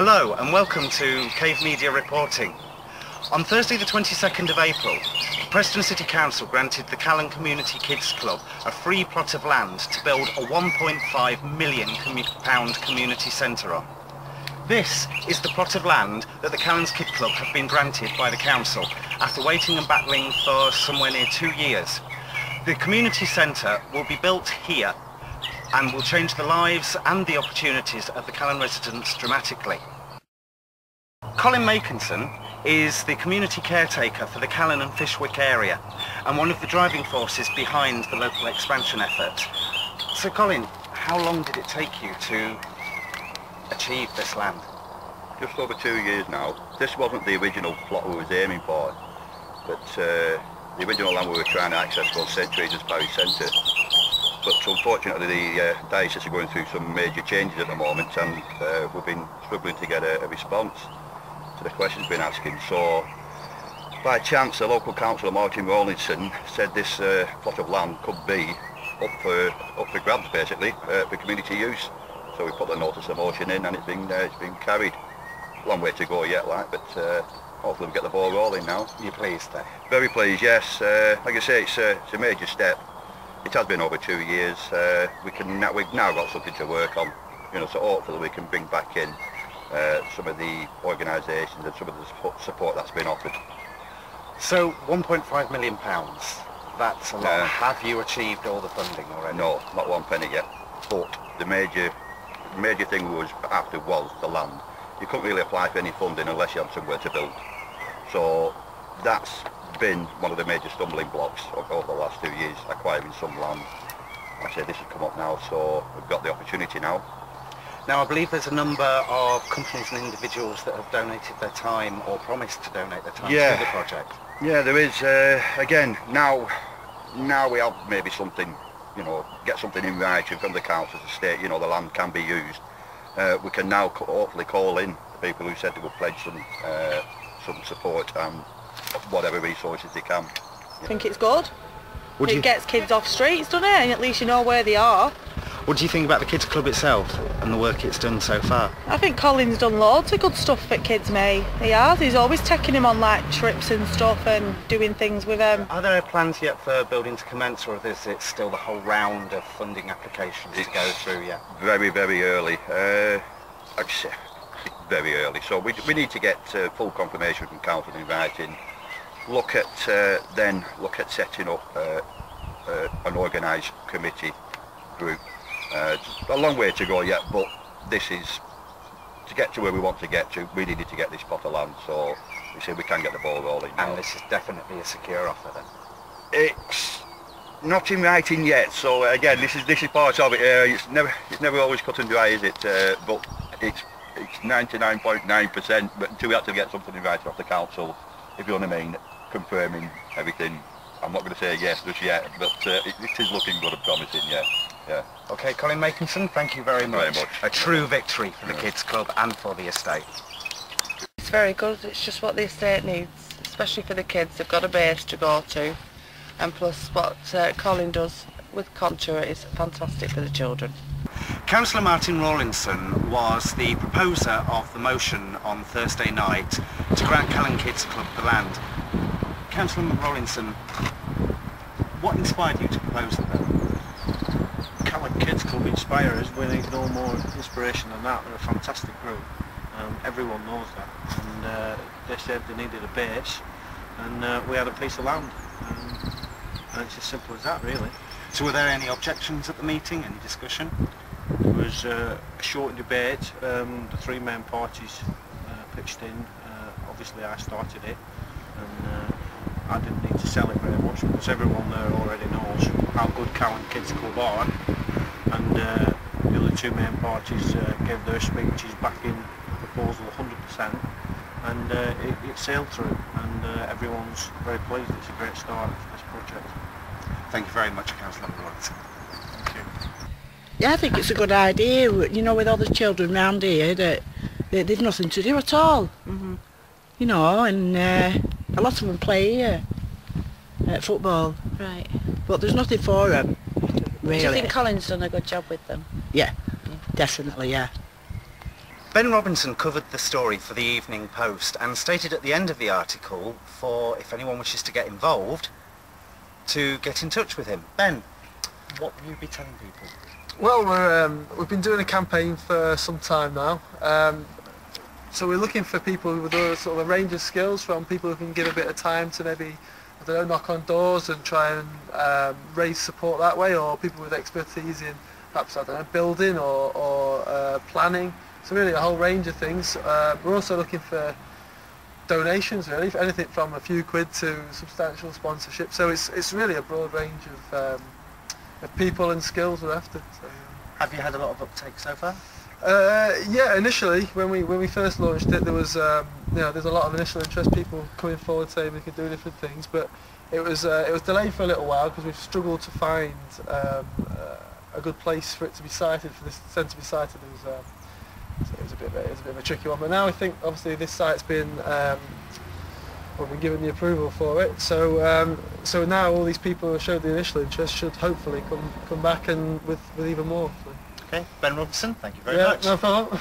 Hello and welcome to Cave Media Reporting. On Thursday the 22nd of April, Preston City Council granted the Callon Kids Club a free plot of land to build a £1.5 million community centre on. This is the plot of land that the Callon Kids Club have been granted by the council after waiting and battling for somewhere near 2 years. The community centre will be built here and will change the lives and the opportunities of the Callon residents dramatically. Colin Makinson is the community caretaker for the Callon and Fishwick area and one of the driving forces behind the local expansion effort. So Colin, how long did it take you to achieve this land? Just over 2 years now. This wasn't the original plot we was aiming for, but the original land we were trying to access was St Teresa's Parish Centre. But unfortunately the diocese are going through some major changes at the moment, and we've been struggling to get a response to the questions we've been asking. So by chance the local councillor Martin Rawlinson said this plot of land could be up for grabs basically for community use. So we put the notice of motion in and it's been carried. Long way to go yet, but hopefully we'll get the ball rolling now. You're pleased then? Very pleased, yes. Like I say, it's a major step. It has been over 2 years. We've now got something to work on, so hopefully we can bring back in some of the organisations and some of the support that's been offered. So £1.5 million, that's a lot. Have you achieved all the funding already? No, not one penny yet. But the major thing was the land. You couldn't really apply for any funding unless you had somewhere to build. So that's been one of the major stumbling blocks over the last 2 years, acquiring some land. Like I say, this has come up now, so we've got the opportunity now. Now I believe there's a number of companies and individuals that have donated their time or promised to donate their time to the project. Yeah, there is. Again, now we have maybe something, get something in writing from the council to state, the land can be used. We can now hopefully call in the people who said they would pledge some support and whatever resources they can. I think it's good. It gets kids off streets, doesn't it? And at least you know where they are. What do you think about the Kids Club itself and the work it's done so far? I think Colin's done loads of good stuff for kids, mate. He has. He's always taking them on trips and stuff and doing things with them. Are there plans yet for building to commence, or is it still the whole round of funding applications to go through yet? Very, very early. I'd say very early. So we need to get full confirmation from council in writing. Look at setting up an organised committee group. A long way to go yet, but this is to get to where we want to get to. We needed to get this plot of land, so we say we can get the ball rolling now. And this is definitely a secure offer then? It's not in writing yet, so again this is part of it. It's never always cut and dry, is it? But it's 99.9%. But until we actually get something in writing off the council, if you know what I mean, confirming everything. I'm not going to say yes just yet, but it is looking good and promising, yeah. Okay, Colin Makinson, thank you very much. A true victory for the Kids Club and for the estate. It's very good. It's just what the estate needs, especially for the kids. They've got a base to go to, and plus what Colin does with Contour is fantastic for the children. Councillor Martin Rawlinson was the proposer of the motion on Thursday night to grant Callon Kids Club the land. Councillor Rawlinson, what inspired you to propose it then? Callon Kids Club inspire us. We need no more inspiration than that. They're a fantastic group. Everyone knows that. And they said they needed a base, and we had a piece of land. And it's as simple as that, really. So were there any objections at the meeting, any discussion? There was a short debate. The three main parties pitched in. Obviously I started it, and I didn't need to sell it very much because everyone there already knows how good Callon Kids Club are, and the other two main parties gave their speeches backing the proposal 100%, and it sailed through, and everyone's very pleased. It's a great start for this project. Thank you very much, Councillor Rawlinson. Thank you. Yeah, I think it's a good idea, with all the children around here that they've nothing to do at all. And a lot of them play here at football. Right. But there's nothing for them, really. Do you think Colin's done a good job with them? Yeah, definitely, yeah. Ben Robinson covered the story for the Evening Post and stated at the end of the article for, if anyone wishes to get involved, to get in touch with him. Ben, what will you be telling people? Well, we've been doing a campaign for some time now. So we're looking for people with a sort of a range of skills, from people who can give a bit of time to maybe, I don't know, knock on doors and try and raise support that way, or people with expertise in perhaps, I don't know, building or planning. So really a whole range of things. We're also looking for donations, really, anything from a few quid to substantial sponsorship. So it's really a broad range of people and skills we're after. So. Have you had a lot of uptake so far? Yeah, initially when we first launched it, there was there's a lot of initial interest, people coming forward saying we could do different things, but it was delayed for a little while because we've struggled to find a good place for it to be sited, for this centre to be sited. It was a bit of a tricky one, but now I think obviously this site's been we've been given the approval for it, so now all these people who showed the initial interest should hopefully come back and with even more. Okay, Ben Robinson, thank you very yeah, much. No problem.